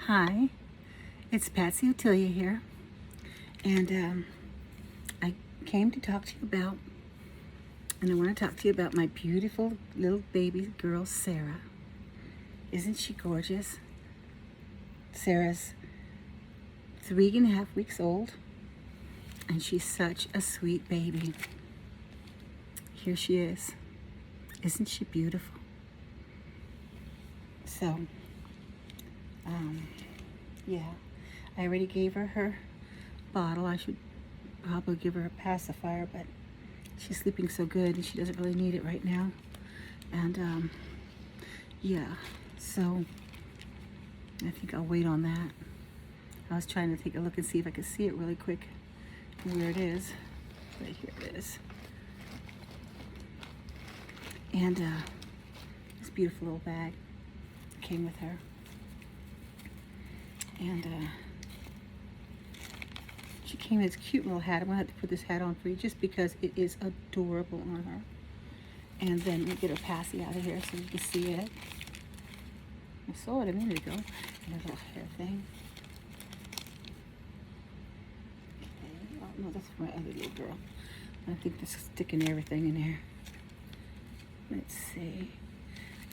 Hi, it's Patsy Otilia here, and I came to talk to you about, and I want to talk to you about my beautiful little baby girl, Sarah. Isn't she gorgeous? Sarah's 3.5 weeks old, and she's such a sweet baby. Here she is. Isn't she beautiful? So, yeah, I already gave her bottle. I should probably give her a pacifier, but she's sleeping so good and she doesn't really need it right now. And yeah, so I think I'll wait on that. I was trying to take a look and see if I could see it really quick where it is. Right here it is. And this beautiful little bag came with her. And she came in this cute little hat. I'm gonna have to put this hat on for you just because it is adorable on her. And then we'll get her passy out of here so you can see it. I saw it a minute ago. And a little hair thing. Okay. Oh no, that's for my other little girl. I think this is sticking everything in there. Let's see.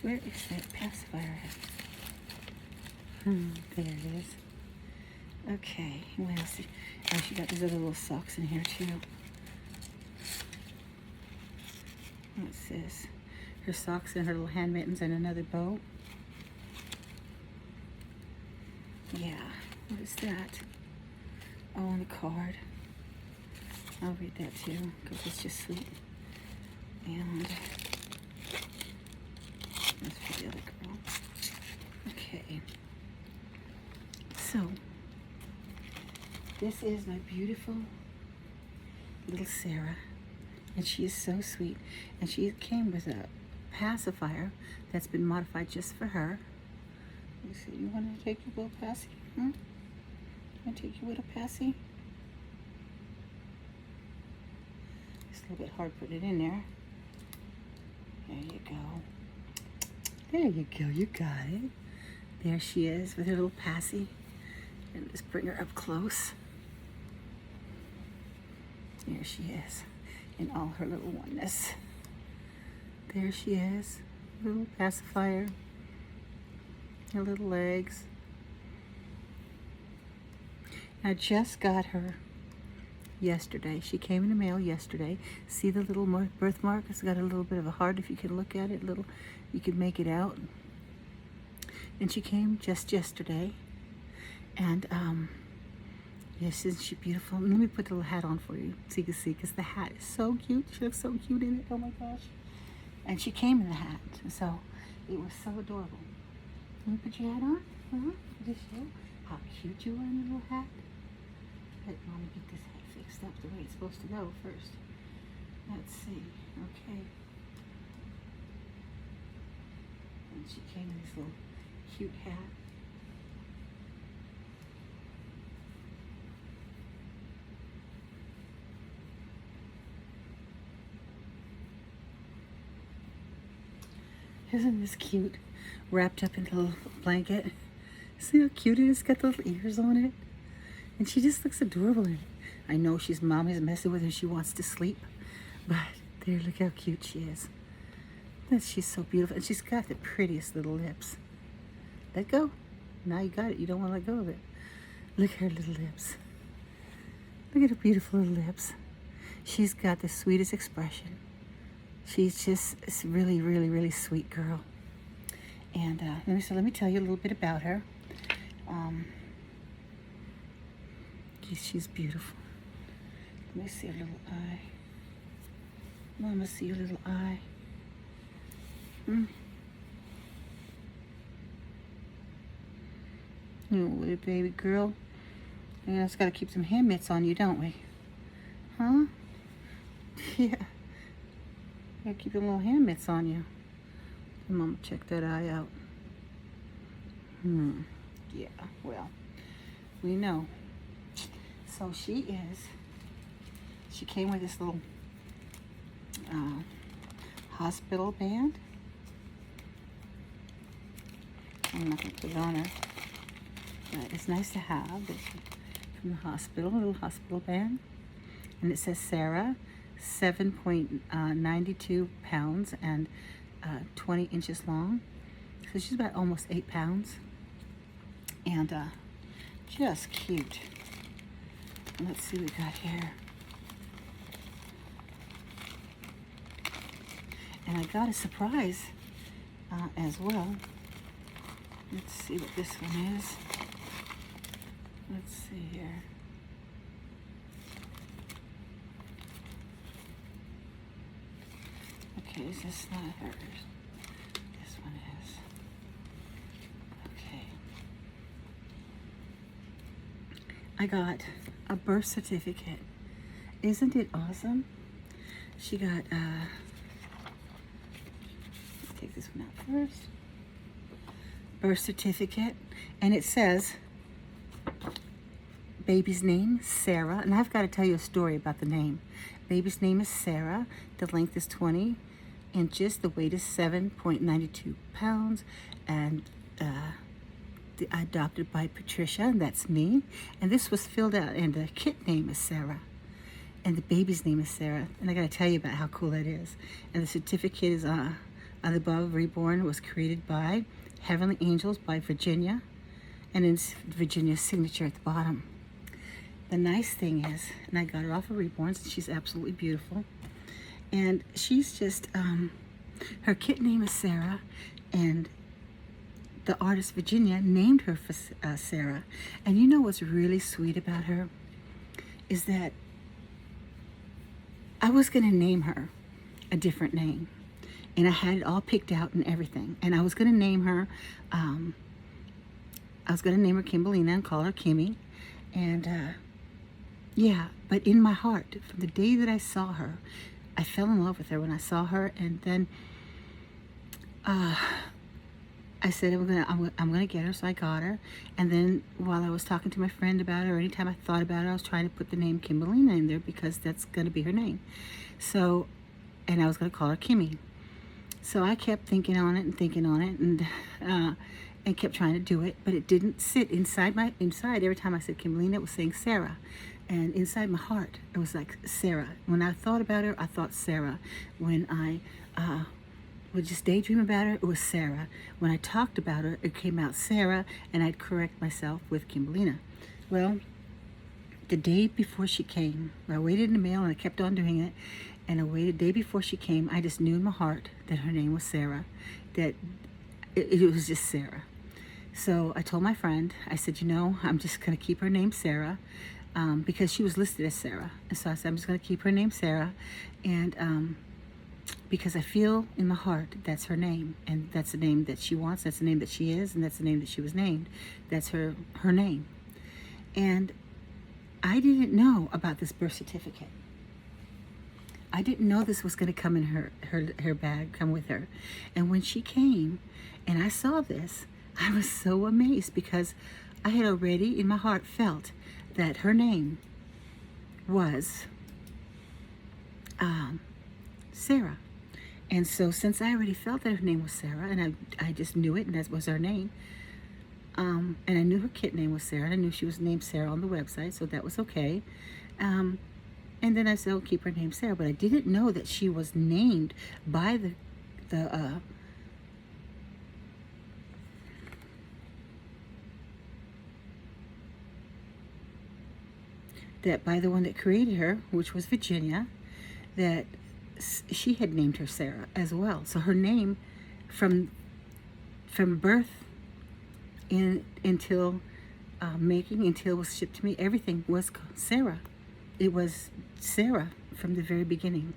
Where is that pacifier at? There it is. Okay, what else? Oh, she got these other little socks in here too. What's this? Her socks and her little hand mittens and another bow. Yeah, what is that? Oh, and a card. I'll read that too, because it's just sweet. And that's for the other girl. Okay. So, this is my beautiful little Sarah, and she is so sweet. And she came with a pacifier that's been modified just for her. Let me see, you want to take your little passy? Want to take your little passy? It's a little bit hard putting it in there. There you go. There you go, you got it. There she is with her little passy. And just bring her up close. There she is in all her little oneness. There she is, little pacifier, her little legs. I just got her yesterday. She came in the mail yesterday. See the little birthmark? It's got a little bit of a heart. If you can look at it, you can make it out. And she came just yesterday. And yes, isn't she beautiful? Let me put the little hat on for you so you can see, because the hat is so cute. She looks so cute in it. Oh my gosh. And she came in the hat, so it was so adorable. Let me put your hat on. Just show how cute you are in the little hat. Let Mommy get this hat fixed up the way it's supposed to go first. Let's see. Okay. And she came in this little cute hat. Isn't this cute? Wrapped up in a little blanket. See how cute it is? It's got the little ears on it. And she just looks adorable in it. I know she's Mommy's messing with her. She wants to sleep. But there, look how cute she is. She's so beautiful. And she's got the prettiest little lips. Let go. Now you got it. You don't want to let go of it. Look at her little lips. Look at her beautiful little lips. She's got the sweetest expression. She's just a really, really, really sweet girl. And let me tell you a little bit about her. She's beautiful. Let me see her little eye. Mama, see your little eye. You little baby girl. We just gotta keep some hand mitts on you, don't we? Huh? Yeah. Gotta keep them little hand mitts on you. Mama, check that eye out. Yeah, well, we know. So she came with this little hospital band. I'm not going to put it on her. but it's nice to have. It's from the hospital, a little hospital band. And it says Sarah, 7.92 pounds and 20 inches long. So she's about almost 8 pounds. And just cute. Let's see what we got here. And I got a surprise as well. Let's see what this one is. Let's see here. Okay, is this not hers? This one is. Okay. I got a birth certificate. Isn't it awesome? She got, let's take this one out first. Birth certificate, and it says baby's name, Sarah, and I've got to tell you a story about the name. Baby's name is Sarah. The length is 20 inches. The weight is 7.92 pounds, and adopted by Patricia, and that's me. And this was filled out, and the kit name is Sarah, and the baby's name is Sarah. And I got to tell you about how cool that is. And the certificate is on the above. Reborn was created by Heavenly Angels by Virginia, and it's Virginia's signature at the bottom. The nice thing is, and I got her off of Reborn, so she's absolutely beautiful. And she's just, her kit name is Sarah, and the artist Virginia named her for Sarah. And you know what's really sweet about her? Is that I was going to name her a different name. And I had it all picked out and everything. And I was going to name her, Kimberlina and call her Kimmy. And yeah, but in my heart, from the day that I saw her, I fell in love with her when I saw her. And then I said, I'm gonna get her, so I got her. And then while I was talking to my friend about her, anytime I thought about it, I was trying to put the name Kimberlina in there because that's gonna be her name. So, and I was gonna call her Kimmy. So I kept thinking on it, and kept trying to do it, but it didn't sit inside. Every time I said Kimberlina, it was saying Sarah. And inside my heart, it was like Sarah. When I thought about her, I thought Sarah. When I would just daydream about her, it was Sarah. When I talked about her, it came out Sarah, and I'd correct myself with Kimberlina. Well, the day before she came, I waited in the mail, and I kept on doing it, and I waited the day before she came. I just knew in my heart that her name was Sarah, that it was just Sarah. So I told my friend, I said, I'm just going to keep her name Sarah, because she was listed as Sarah. And so I said, I'm just going to keep her name Sarah, and because I feel in my heart that's her name, and that's the name that she wants, that's the name that she is, and that's the name that she was named. That's her name. And I didn't know about this birth certificate. I didn't know this was going to come in her bag, come with her. And when she came and I saw this, I was so amazed, because I had already in my heart felt that her name was Sarah. And so since I already felt that her name was Sarah, and I just knew it, and that was her name, and I knew her kit name was Sarah, and I knew she was named Sarah on the website, so that was okay. And then I said, I'll keep her name Sarah, but I didn't know that she was named by by the one that created her, which was Virginia, that she had named her Sarah as well. So her name from birth until making, until it was shipped to me, everything was Sarah. It was Sarah from the very beginning.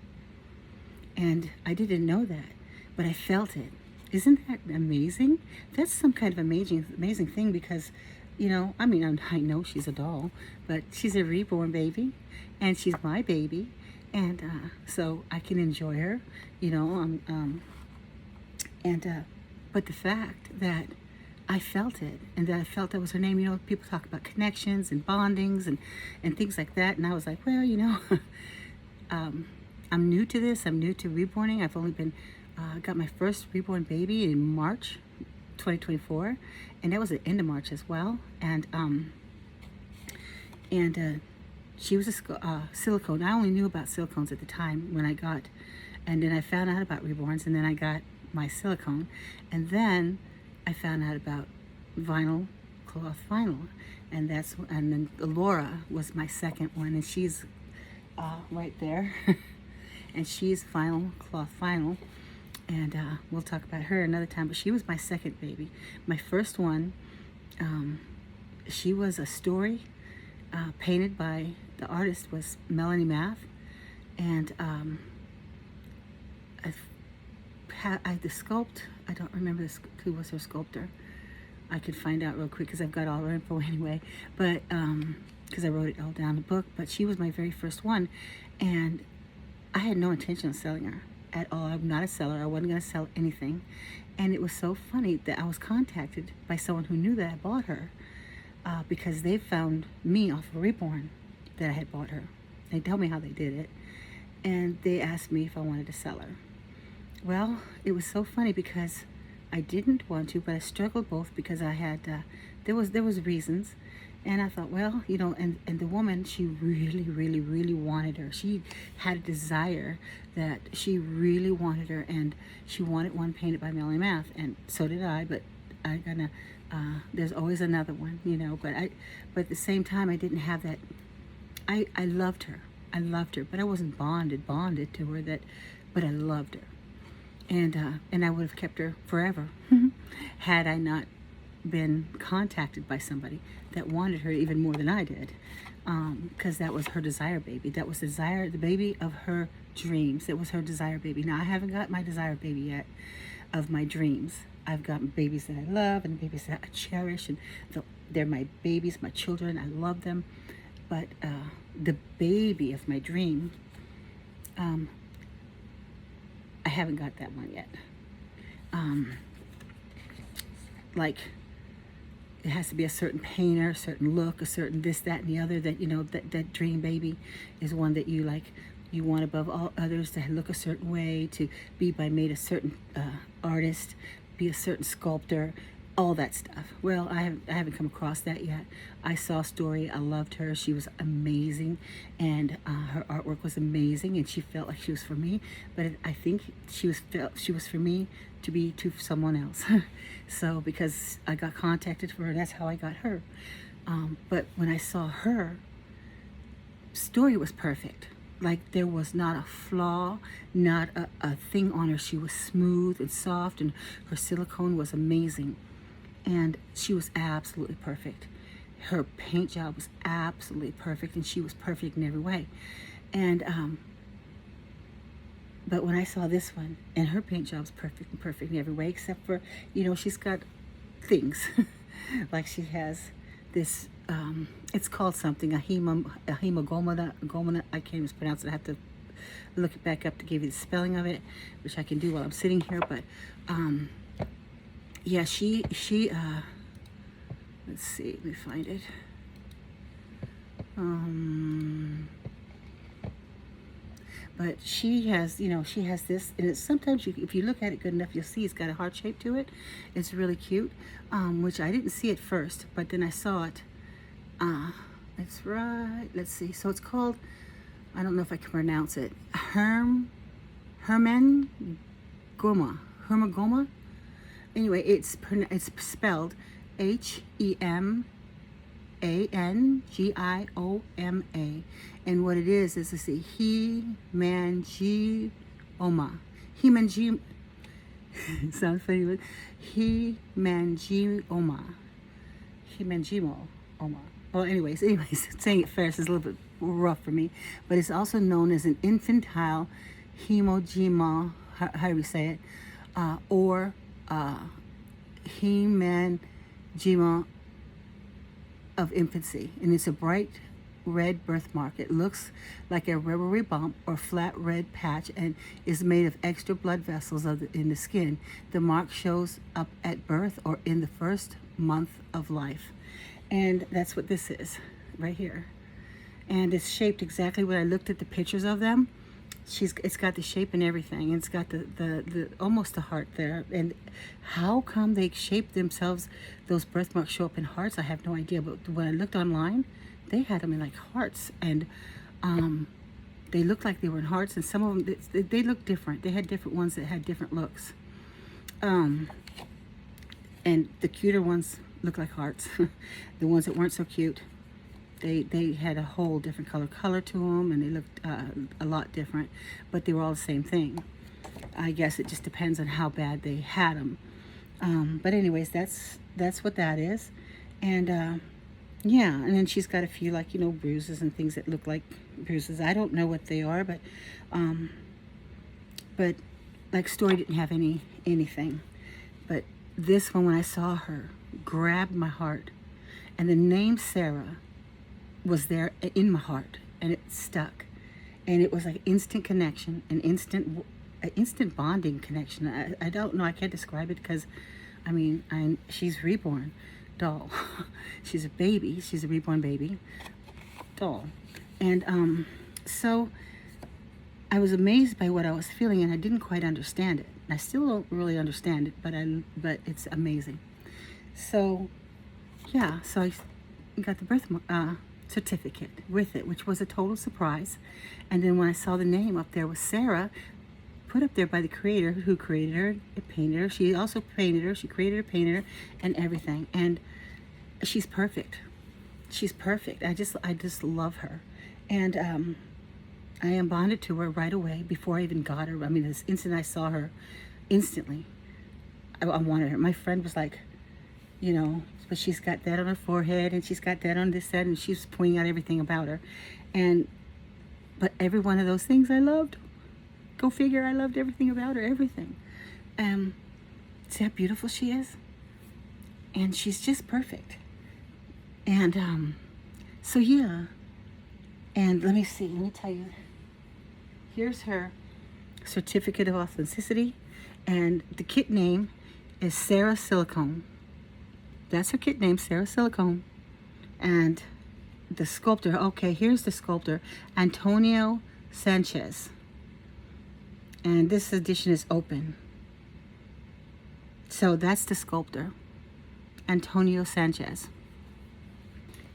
And I didn't know that, but I felt it. Isn't that amazing? That's some kind of amazing thing, because I know she's a doll, but she's a reborn baby, and she's my baby, and so I can enjoy her, but the fact that I felt it, and that I felt that was her name. People talk about connections and bondings and things like that, and I was like, well, I'm new to this. I'm new to reborning. I've only got my first reborn baby in March 2024, and that was the end of March as well. And she was a silicone. I only knew about silicones at the time when I got, and then I found out about Reborns, and then I got my silicone, and then I found out about vinyl, cloth vinyl, and then Laura was my second one, and she's right there, and she's vinyl, cloth vinyl, and we'll talk about her another time. But she was my second baby. My first one, she was a story painted by, the artist was Melanie Math, and the sculpt, I don't remember who was her sculptor. I could find out real quick because I've got all her info anyway, but because I wrote it all down in the book. But she was my very first one, and I had no intention of selling her at all. I'm not a seller. I wasn't going to sell anything. And it was so funny that I was contacted by someone who knew that I bought her, because they found me off of Reborn that I had bought her. They told me how they did it, and they asked me if I wanted to sell her. Well, it was so funny because I didn't want to, but I struggled both because I had, there was reasons, and I thought, well, you know, and the woman, she really, really, really wanted her. She had a desire that she really wanted her, and she wanted one painted by Melanie Math, and so did I, but there's always another one, you know, but at the same time, I didn't have that. I loved her. I loved her, but I wasn't bonded to her, but I loved her. And I would have kept her forever had I not been contacted by somebody that wanted her even more than I did, because that was her desire baby. That was the baby of her dreams. It was her desire baby. Now, I haven't got my desire baby yet of my dreams. I've got babies that I love and babies that I cherish, and they're my babies, my children. I love them. But the baby of my dream, I haven't got that one yet. Like, it has to be a certain painter, a certain look, a certain this, that, and the other. That, you know, that dream baby is one that you like. You want above all others to look a certain way, to be made a certain artist, be a certain sculptor, all that stuff. Well, I haven't come across that yet. I saw Story. I loved her. She was amazing, and her artwork was amazing, and she felt like she was for me. But I think she was for me to be to someone else. So because I got contacted for her, that's how I got her. But when I saw her, Story was perfect. Like, there was not a flaw, not a thing on her. She was smooth and soft, and her silicone was amazing. And she was absolutely perfect. Her paint job was absolutely perfect, and she was perfect in every way. And but when I saw this one, and her paint job was perfect in every way, except for, you know, she's got things. Like, she has this, it's called something, a hemoglobin, I can't even pronounce it. I have to look it back up to give you the spelling of it, which I can do while I'm sitting here. But yeah, she let's see, let me find it. But she has, you know, she has this, and it's sometimes if you look at it good enough, you'll see it's got a heart shape to it. It's really cute, which I didn't see at first, but then I saw it. It's right, let's see. So it's called, I don't know if I can pronounce it, Hermagoma. Anyway, it's spelled Hemangioma. And what it is let's see, Hemangioma. Sounds funny, but Hemangioma. Well, anyways, saying it fast is a little bit rough for me, but it's also known as an infantile hemangioma, how do we say it, or hemangioma of infancy, and it's a bright red birthmark. It looks like a rubbery bump or flat red patch and is made of extra blood vessels in the skin. The mark shows up at birth or in the first month of life. And that's what this is right here. And it's shaped exactly when I looked at the pictures of them. It's got the shape and everything. It's got the almost a heart there. And how come they shape themselves, those birthmarks show up in hearts? I have no idea. But when I looked online, they had them in like hearts, and they looked like they were in hearts, and some of them, they looked different. They had different ones that had different looks. And the cuter ones looked like hearts. The ones that weren't so cute, they had a whole different color to them, and they looked a lot different, but they were all the same thing. I guess it just depends on how bad they had them. But anyways, that's what that is. And yeah, and then she's got a few, like, you know, bruises and things that look like bruises. I don't know what they are, but like Story didn't have anything. But this one, when I saw her, grabbed my heart, and the name Sarah was there in my heart, and it stuck, and it was like instant connection, an instant bonding connection. I don't know, I can't describe it, because I mean, she's reborn doll. She's a baby, she's a reborn baby doll. And so I was amazed by what I was feeling, and I didn't quite understand it. I still don't really understand it, but it's amazing. So yeah, so I got the birth certificate with it, which was a total surprise. And then when I saw the name up there was Sarah, put up there by the creator, who created her, painted her. She also painted her. She created her, painted her, and everything. And she's perfect. She's perfect. I just love her. And I am bonded to her right away before I even got her. I mean, this instant I saw her, instantly, I wanted her. My friend was like, you know, but she's got that on her forehead, and she's got that on this side, and she's pointing out everything about her. But every one of those things I loved. Go figure, I loved everything about her, everything. See how beautiful she is? And she's just perfect. And so yeah. And let me tell you. Here's her certificate of authenticity, and the kit name is Sarah Silicone. That's her kit name, Sarah Silicone. And the sculptor, okay, here's the sculptor, Antonio Sanchez. And this edition is open. So that's the sculptor, Antonio Sanchez.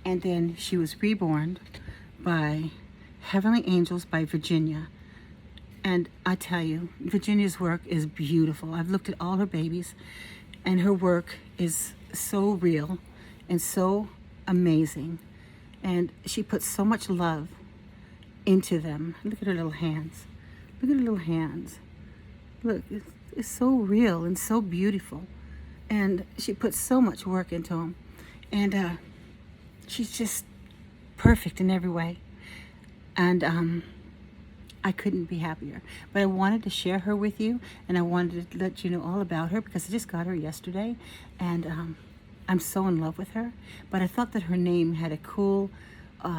And then she was reborn by Heavenly Angels by Virginia. And I tell you, Virginia's work is beautiful. I've looked at all her babies, and her work is so real and so amazing. And she puts so much love into them. Look at her little hands. Look at her little hands. Look, it's so real and so beautiful. And she puts so much work into them. And she's just perfect in every way. And I couldn't be happier. But I wanted to share her with you, and I wanted to let you know all about her, because I just got her yesterday, and I'm so in love with her. But I thought that her name had a cool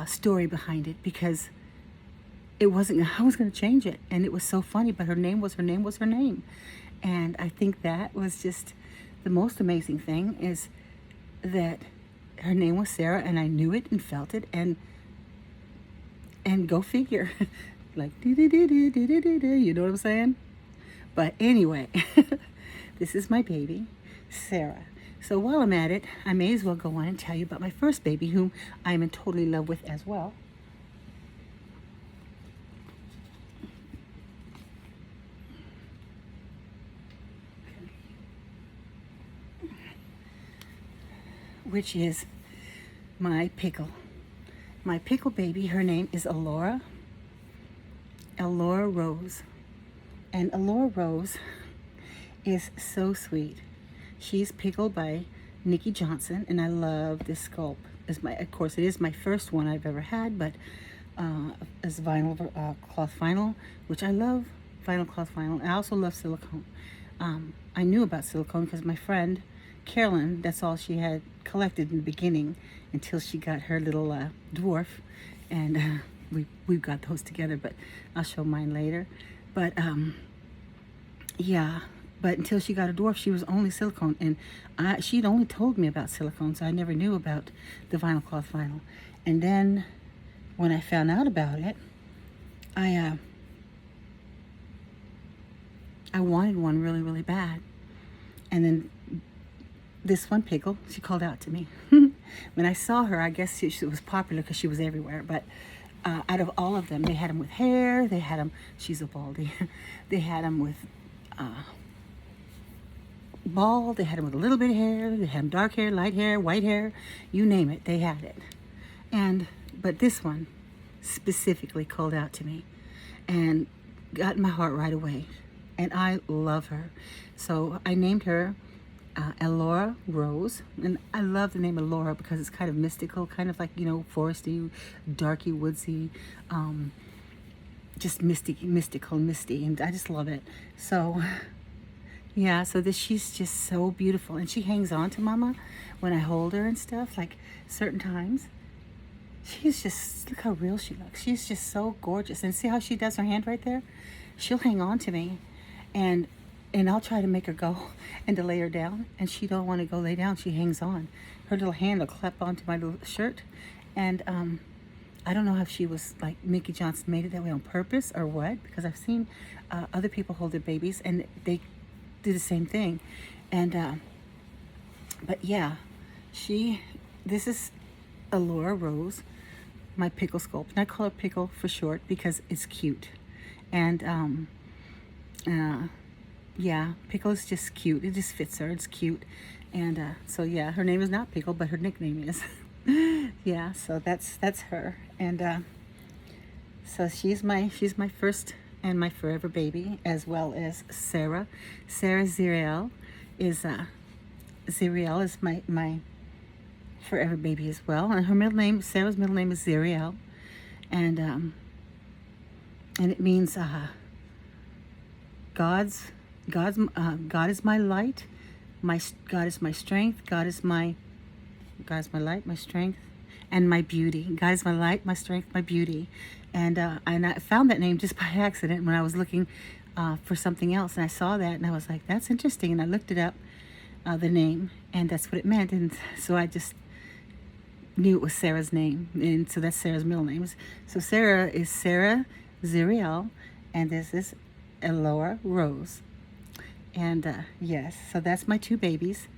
story behind it, because I was going to change it, and it was so funny, but her name was her name. And I think that was just the most amazing thing, is that her name was Sarah, and I knew it and felt it, and go figure. Like, you know what I'm saying? But anyway, this is my baby, Sarah. So while I'm at it, I may as well go on and tell you about my first baby, whom I'm in totally love with as well. Which is my pickle. My pickle baby, her name is Elora Rose. And Elora Rose is so sweet. She's pickled by Nikki Johnson, and I love this sculpt. Of course, it is my first one I've ever had, but as vinyl, cloth vinyl, which I love vinyl cloth vinyl. I also love silicone. I knew about silicone because my friend Carolyn, that's all she had collected in the beginning until she got her little dwarf, and we got those together, but I'll show mine later. But yeah, but until she got a dwarf, she was only silicone, and she'd only told me about silicone, so I never knew about the vinyl cloth vinyl. And then when I found out about it, I I wanted one really, really bad. And then this one Pickle, she called out to me. When I saw her, I guess she was popular because she was everywhere. But out of all of them, they had them with hair. They had them, she's a baldy. They had them with bald. They had them with a little bit of hair. They had them dark hair, light hair, white hair. You name it, they had it. But this one specifically called out to me and got in my heart right away. And I love her. So I named her Elora Rose. And I love the name Elora because it's kind of mystical, kind of like, you know, foresty, darky, woodsy, just mystical, misty. And I just love it. So yeah, so she's just so beautiful. And she hangs on to Mama when I hold her and stuff, like certain times. She's just, look how real she looks. She's just so gorgeous. And see how she does her hand right there? She'll hang on to me. And I'll try to make her go and to lay her down. And she don't want to go lay down. She hangs on. Her little hand will clap onto my little shirt. And I don't know if she was like Mickey Johnson made it that way on purpose or what. Because I've seen other people hold their babies and they do the same thing. And but yeah, this is Elora Rose, my Pickle sculpt. And I call her Pickle for short because it's cute. And yeah, Pickle is just cute. It just fits her. It's cute. And so yeah, her name is not Pickle, but her nickname is. Yeah, so that's her. And so she's my first and my forever baby, as well as Sarah. Sarah Ziriel is my forever baby as well. And her middle name, Sarah's middle name is Ziriel. And it means God is my light, God is my strength, God is my light, my strength, and my beauty. God is my light, my strength, my beauty. And I found that name just by accident when I was looking for something else, and I saw that, and I was like, that's interesting. And I looked it up, the name, and that's what it meant. And so I just knew it was Sarah's name, and so that's Sarah's middle name. So Sarah is Sarah Ziriel, and this is Elora Rose. And yes, so that's my two babies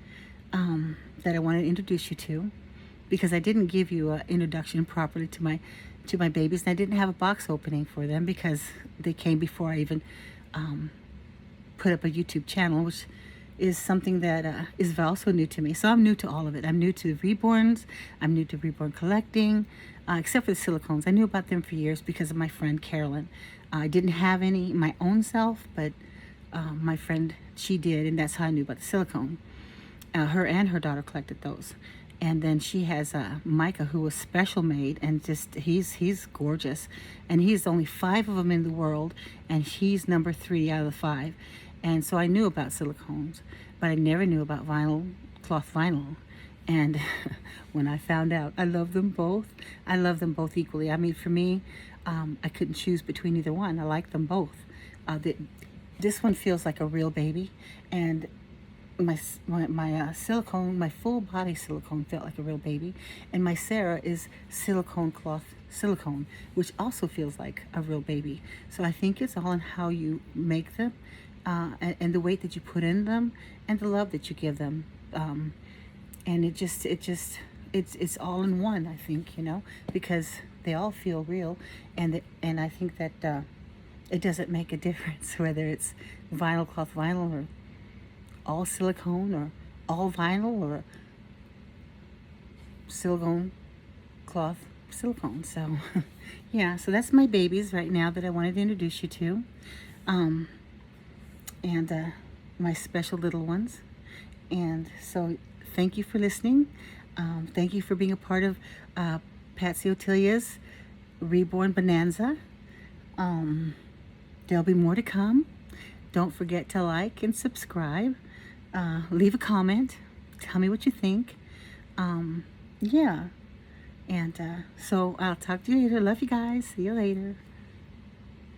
that I wanted to introduce you to, because I didn't give you an introduction properly to my babies, and I didn't have a box opening for them because they came before I even put up a YouTube channel, which is something that is also new to me. So I'm new to all of it. I'm new to Reborns. I'm new to Reborn collecting, except for the silicones. I knew about them for years because of my friend Carolyn. I didn't have any my own self, but my friend, she did, and that's how I knew about the silicone. Her and her daughter collected those. And then she has Micah, who was special made, and just he's gorgeous. And he's only 5 of them in the world, and he's number 3 out of the 5. And so I knew about silicones, but I never knew about cloth vinyl. And when I found out, I love them both. I love them both equally. I mean, for me, I couldn't choose between either one. I like them both. This one feels like a real baby, and my silicone, my full body silicone felt like a real baby, and my Sarah is silicone cloth silicone, which also feels like a real baby. So I think it's all in how you make them, and the weight that you put in them, and the love that you give them, and it's all in one. I think, you know, because they all feel real, and I think that it doesn't make a difference whether it's cloth vinyl or all silicone or all vinyl or silicone cloth silicone. So yeah, so that's my babies right now that I wanted to introduce you to, and my special little ones. And so thank you for listening. Thank you for being a part of Patsy Otilia's Reborn Bonanza. There'll be more to come. Don't forget to like and subscribe. Leave a comment. Tell me what you think. Yeah. And so I'll talk to you later. Love you guys. See you later.